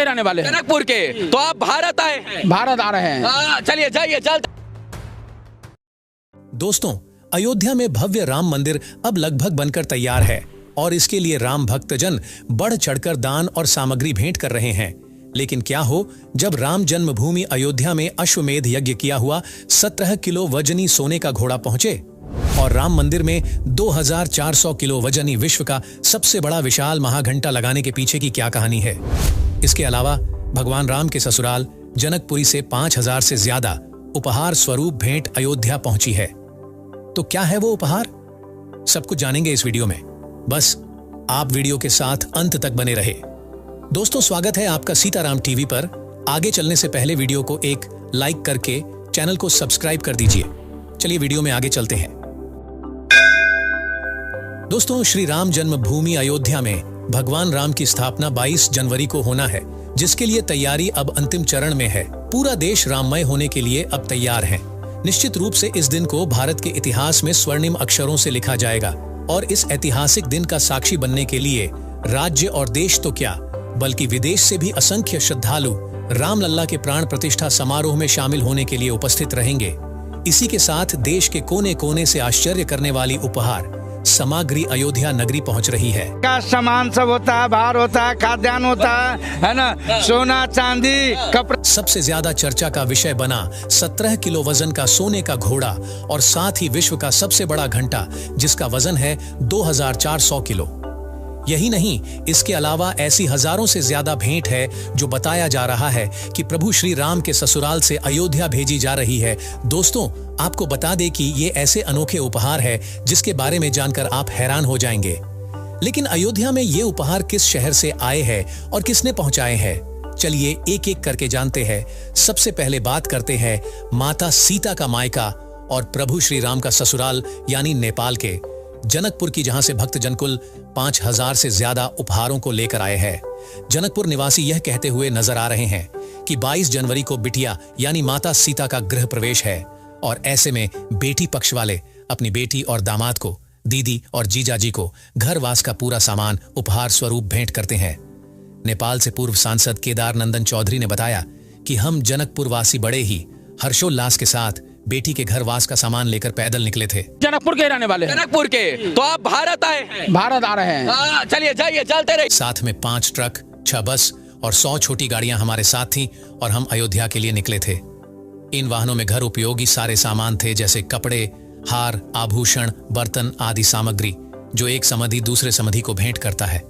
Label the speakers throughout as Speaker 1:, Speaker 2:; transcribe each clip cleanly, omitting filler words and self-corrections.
Speaker 1: के रहने वाले हैं।
Speaker 2: जनकपुर के, तो आप भारत आए हैं?
Speaker 1: भारत आ रहे हैं।
Speaker 2: चलिए जाइए जल्द।
Speaker 3: दोस्तों, अयोध्या में भव्य राम मंदिर अब लगभग बनकर तैयार है और इसके लिए राम भक्तजन बढ़ चढ़कर दान और सामग्री भेंट कर रहे हैं। लेकिन क्या हो जब राम जन्मभूमि अयोध्या में अश्वमेध यज्ञ किया हुआ 17 किलो वजनी सोने का घोड़ा पहुंचे और राम मंदिर में 2400 किलो वजनी विश्व का सबसे बड़ा विशाल महाघंटा लगाने के पीछे की क्या कहानी है। इसके अलावा भगवान राम के ससुराल जनकपुरी से 5000 से ज्यादा उपहार स्वरूप भेंट अयोध्या पहुंची है। तो क्या है वो उपहार, सब कुछ जानेंगे इस वीडियो में। बस आप वीडियो के साथ अंत तक बने रहे। दोस्तों, स्वागत है आपका सीताराम टीवी पर। आगे चलने से पहले वीडियो को एक लाइक करके चैनल को सब्सक्राइब कर दीजिए। चलिए वीडियो में आगे चलते हैं। दोस्तों, श्री राम जन्मभूमि अयोध्या में भगवान राम की स्थापना 22 जनवरी को होना है, जिसके लिए तैयारी अब अंतिम चरण में है। पूरा देश राममय होने के लिए अब तैयार है। निश्चित रूप से इस दिन को भारत के इतिहास में स्वर्णिम अक्षरों से लिखा जाएगा और इस ऐतिहासिक दिन का साक्षी बनने के लिए राज्य और देश तो क्या, बल्कि विदेश से भी असंख्य श्रद्धालु रामलल्ला के प्राण प्रतिष्ठा समारोह में शामिल होने के लिए उपस्थित रहेंगे। इसी के साथ देश के कोने कोने से आश्चर्य करने वाली उपहार सामग्री अयोध्या नगरी पहुंच रही है।
Speaker 4: का सामान सब होता है, भार होता है, खाद्यान्न होता है ना, सोना चांदी कपड़ा।
Speaker 3: सबसे ज्यादा चर्चा का विषय बना 17 किलो वजन का सोने का घोड़ा और साथ ही विश्व का सबसे बड़ा घंटा, जिसका वजन है 2400 किलो। यही नहीं, इसके अलावा ऐसी हजारों से ज्यादा भेंट है जो बताया जा रहा है कि प्रभु श्री राम के ससुराल से अयोध्या भेजी जा रही है। दोस्तों, आपको बता दें कि ये ऐसे अनोखे उपहार है जिसके बारे में जानकर आप हैरान हो जाएंगे। लेकिन अयोध्या में ये उपहार किस शहर से आए हैं और किसने पहुंचाए हैं, चलिए एक एक करके जानते हैं। सबसे पहले बात करते हैं माता सीता का मायका और प्रभु श्री राम का ससुराल यानी नेपाल के जनकपुर की, जहां से भक्तजन कुल 5000 से ज्यादा उपहारों को लेकर आए हैं। जनकपुर निवासी यह कहते हुए नजर आ रहे हैं कि 22 जनवरी को बिटिया यानी माता सीता का गृह प्रवेश है और ऐसे में बेटी पक्ष वाले अपनी बेटी और दामाद को, दीदी और जीजाजी को घरवास का पूरा सामान उपहार स्वरूप भेंट करते हैं। नेपाल से पूर्व सांसद केदार नंदन चौधरी ने बताया कि हम जनकपुर वासी बड़े ही हर्षोल्लास के साथ बेटी के घरवास का सामान लेकर पैदल निकले थे।
Speaker 1: जनकपुर के रहने वाले हैं।
Speaker 2: जनकपुर के, तो आप भारत आए हैं?
Speaker 1: भारत आ रहे हैं।
Speaker 2: चलिए जाइए चलते रहिए।
Speaker 3: साथ में 5 ट्रक, 6 बस और 100 छोटी गाड़ियां हमारे साथ थीं और हम अयोध्या के लिए निकले थे। इन वाहनों में घर उपयोगी सारे सामान थे, जैसे कपड़े, हार, आभूषण, बर्तन आदि सामग्री, जो एक समधि दूसरे समधि को भेंट करता है।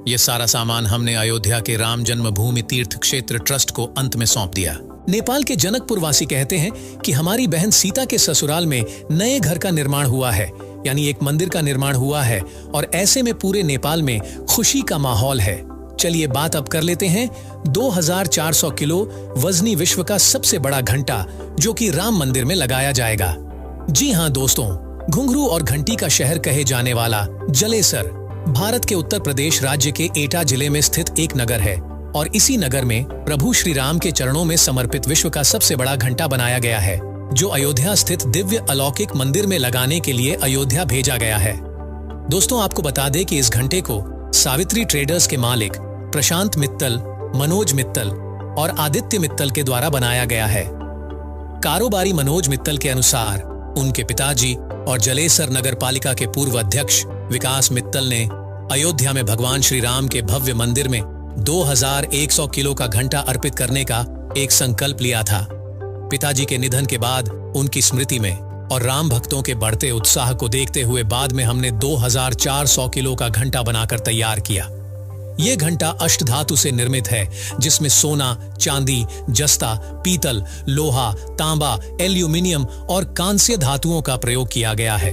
Speaker 3: ये सारा सामान हमने अयोध्या के राम जन्मभूमि तीर्थ क्षेत्र ट्रस्ट को अंत में सौंप दिया। नेपाल के जनकपुर वासी कहते हैं कि हमारी बहन सीता के ससुराल में नए घर का निर्माण हुआ है, यानी एक मंदिर का निर्माण हुआ है और ऐसे में पूरे नेपाल में खुशी का माहौल है। चलिए बात अब कर लेते हैं 2400 किलो वजनी विश्व का सबसे बड़ा घंटा, जो कि राम मंदिर में लगाया जाएगा। जी हाँ दोस्तों, घुंघरू और घंटी का शहर कहे जाने वाला जलेसर भारत के उत्तर प्रदेश राज्य के एटा जिले में स्थित एक नगर है और इसी नगर में प्रभु श्री राम के चरणों में समर्पित विश्व का सबसे बड़ा घंटा बनाया गया है, जो अयोध्या स्थित दिव्य अलौकिक मंदिर में लगाने के लिए अयोध्या भेजा गया है। दोस्तों, आपको बता दें कि इस घंटे को सावित्री ट्रेडर्स के मालिक प्रशांत मित्तल, मनोज मित्तल और आदित्य मित्तल के द्वारा बनाया गया है। कारोबारी मनोज मित्तल के अनुसार उनके पिताजी और जलेसर नगर पालिका के पूर्व अध्यक्ष विकास मित्तल ने अयोध्या में भगवान श्री राम के भव्य मंदिर में 2100 किलो का घंटा अर्पित करने का एक संकल्प लिया था। पिताजी के निधन के बाद उनकी स्मृति में और राम भक्तों के बढ़ते उत्साह को देखते हुए बाद में हमने 2400 किलो का घंटा बनाकर तैयार किया। ये घंटा अष्टधातु से निर्मित है, जिसमें सोना, चांदी, जस्ता, पीतल, लोहा, तांबा, एल्यूमिनियम और कांस्य धातुओं का प्रयोग किया गया है।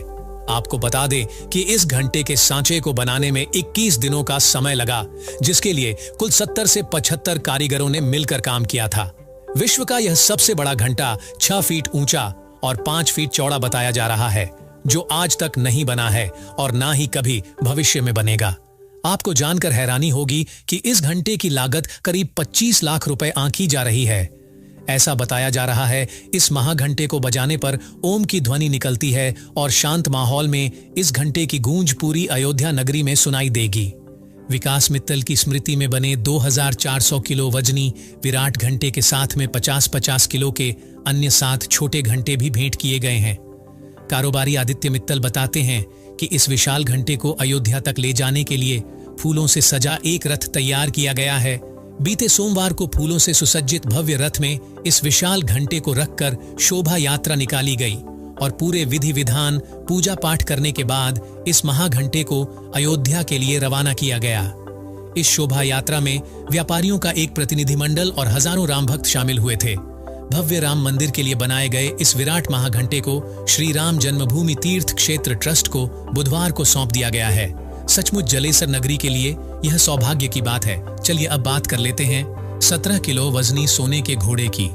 Speaker 3: आपको बता दें कि इस घंटे के सांचे को बनाने में 21 दिनों का समय लगा, जिसके लिए कुल 70 से 75 कारीगरों ने मिलकर काम किया था। विश्व का यह सबसे बड़ा घंटा 6 फीट ऊंचा और 5 फीट चौड़ा बताया जा रहा है, जो आज तक नहीं बना है और ना ही कभी भविष्य में बनेगा। आपको जानकर हैरानी होगी कि इस घंटे की लागत करीब 25 लाख रुपए आंकी जा रही है। ऐसा बताया जा रहा है इस महाघंटे को बजाने पर ओम की ध्वनि निकलती है और शांत माहौल में इस घंटे की गूंज पूरी अयोध्या नगरी में सुनाई देगी। विकास मित्तल की स्मृति में बने 2400 किलो वजनी विराट घंटे के साथ में 50-50 किलो के अन्य 7 छोटे घंटे भी भेंट किए गए हैं। कारोबारी आदित्य मित्तल बताते हैं कि इस विशाल घंटे को अयोध्या तक ले जाने के लिए फूलों से सजा एक रथ तैयार किया गया है। बीते सोमवार को फूलों से सुसज्जित भव्य रथ में इस विशाल घंटे को रखकर शोभा यात्रा निकाली गई और पूरे विधि विधान पूजा पाठ करने के बाद इस महाघंटे को अयोध्या के लिए रवाना किया गया। इस शोभा यात्रा में व्यापारियों का एक प्रतिनिधिमंडल और हजारों राम भक्त शामिल हुए थे। भव्य राम मंदिर के लिए बनाए गए इस विराट महाघंटे को श्री राम जन्मभूमि तीर्थ क्षेत्र ट्रस्ट को बुधवार को सौंप दिया गया है। सचमुच जलेसर नगरी के लिए यह सौभाग्य की बात है। चलिए अब बात कर लेते हैं 17 किलो वजनी सोने के घोड़े की।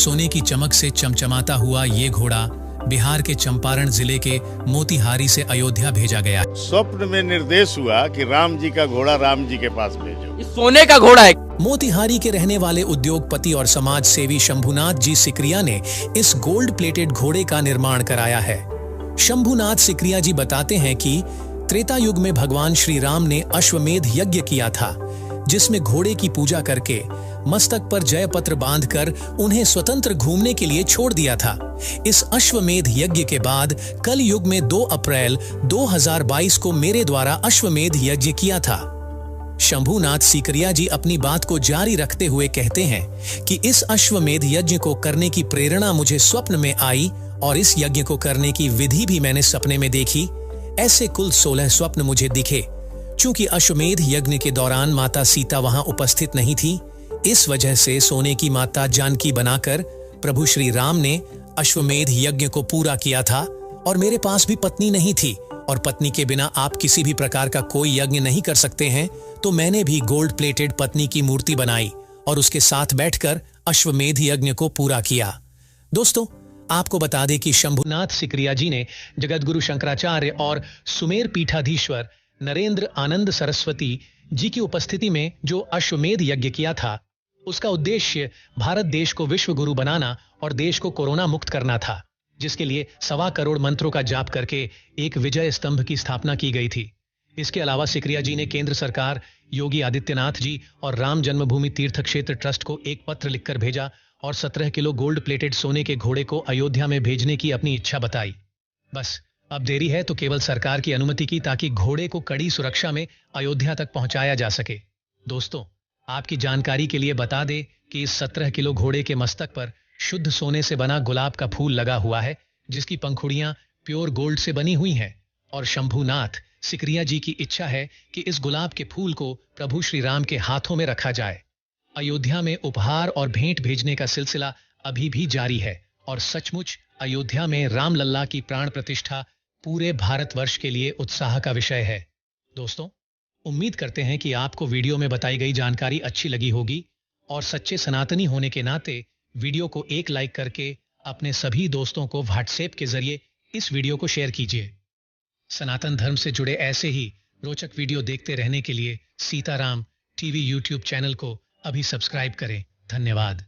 Speaker 3: सोने की चमक से चमचमाता हुआ ये घोड़ा बिहार के चंपारण जिले के मोतिहारी से अयोध्या भेजा गया।
Speaker 5: स्वप्न में निर्देश हुआ कि राम जी का घोड़ा राम जी के पास भेजो।
Speaker 2: ये सोने का घोड़ा है।
Speaker 3: मोतिहारी के रहने वाले उद्योगपति और समाज सेवी शंभुनाथ जी सिकरिया ने इस गोल्ड प्लेटेड घोड़े का निर्माण कराया है। शंभुनाथ सिकरिया जी बताते हैं कि त्रेता युग में भगवान श्री राम ने अश्वमेध यज्ञ किया था, जिसमें घोड़े की पूजा करके मस्तक पर जय पत्र बांधकर उन्हें स्वतंत्र घूमने के लिए छोड़ दिया था। इस अश्वमेध यज्ञ के बाद कल युग में 2 अप्रैल 2022 को मेरे द्वारा अश्वमेध यज्ञ किया था। शंभुनाथ सिकरिया जी अपनी बात को जारी रखते हुए कहते हैं कि इस अश्वमेध यज्ञ को करने की प्रेरणा मुझे स्वप्न में आई और इस यज्ञ को करने की विधि भी मैंने सपने में देखी। ऐसे कुल 16 स्वप्न मुझे दिखे। चूंकि अश्वमेध यज्ञ के दौरान माता सीता वहां उपस्थित नहीं थी, इस वजह से सोने की माता जानकी बनाकर प्रभु श्री राम ने अश्वमेध यज्ञ को पूरा किया था। और मेरे पास भी पत्नी नहीं थी और पत्नी के बिना आप किसी भी प्रकार का कोई यज्ञ नहीं कर सकते हैं, तो मैंने भी गोल्ड प्लेटेड पत्नी की मूर्ति बनाई और उसके साथ बैठकर अश्वमेध यज्ञ को पूरा किया। दोस्तों, आपको बता दें कि शंभुनाथ सिकरिया जी ने जगतगुरु शंकराचार्य और सुमेर पीठाधीश्वर नरेंद्र आनंद सरस्वती जी की उपस्थिति में जो अश्वमेध यज्ञ किया था, उसका उद्देश्य भारत देश को विश्व गुरु बनाना और देश को कोरोना मुक्त करना था, जिसके लिए 1.25 करोड़ मंत्रों का जाप करके एक विजय स्तंभ की स्थापना की गई थी। इसके अलावा सिकरिया जी ने केंद्र सरकार, योगी आदित्यनाथ जी और राम जन्मभूमि तीर्थ क्षेत्र ट्रस्ट को एक पत्र लिखकर भेजा और 17 किलो गोल्ड प्लेटेड सोने के घोड़े को अयोध्या में भेजने की अपनी इच्छा बताई। बस अब देरी है तो केवल सरकार की अनुमति की, ताकि घोड़े को कड़ी सुरक्षा में अयोध्या तक पहुंचाया जा सके। दोस्तों, आपकी जानकारी के लिए बता दें कि इस 17 किलो घोड़े के मस्तक पर शुद्ध सोने से बना गुलाब का फूल लगा हुआ है, जिसकी पंखुड़ियां प्योर गोल्ड से बनी हुई हैं। और शंभुनाथ सिकरिया जी की इच्छा है कि इस गुलाब के फूल को प्रभु श्री राम के हाथों में रखा जाए। अयोध्या में उपहार और भेंट भेजने का सिलसिला अभी भी जारी है और सचमुच अयोध्या में रामलल्ला की प्राण प्रतिष्ठा पूरे भारतवर्ष के लिए उत्साह का विषय है। दोस्तों, उम्मीद करते हैं कि आपको वीडियो में बताई गई जानकारी अच्छी लगी होगी और सच्चे सनातनी होने के नाते वीडियो को एक लाइक करके अपने सभी दोस्तों को व्हाट्सएप के जरिए इस वीडियो को शेयर कीजिए। सनातन धर्म से जुड़े ऐसे ही रोचक वीडियो देखते रहने के लिए सीताराम टीवी यूट्यूब चैनल को अभी सब्सक्राइब करें। धन्यवाद।